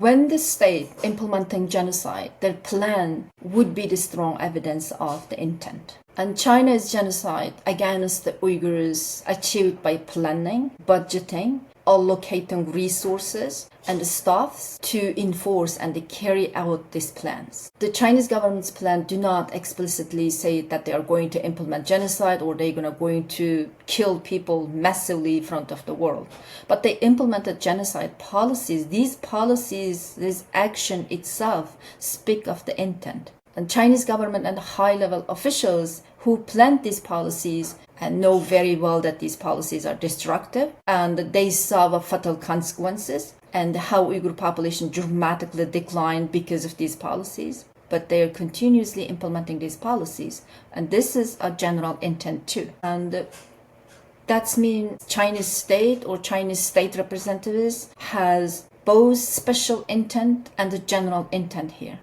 When the state implementing genocide, their plan would be the strong evidence of the intent. And China's genocide against the Uyghurs achieved by planning, budgeting, allocating resources and staffs to enforce and carry out these plans. The Chinese government's plan do not explicitly say that they are going to implement genocide or they're going to kill people massively in front of the world. But they implemented genocide policies. These policies, this action itself, speak of the intent. And Chinese government and high-level officials who planned these policies and know very well that these policies are destructive and they saw fatal consequences and how Uyghur population dramatically declined because of these policies. But they are continuously implementing these policies. And this is a general intent too. And that means Chinese state or Chinese state representatives has both special intent and the general intent here.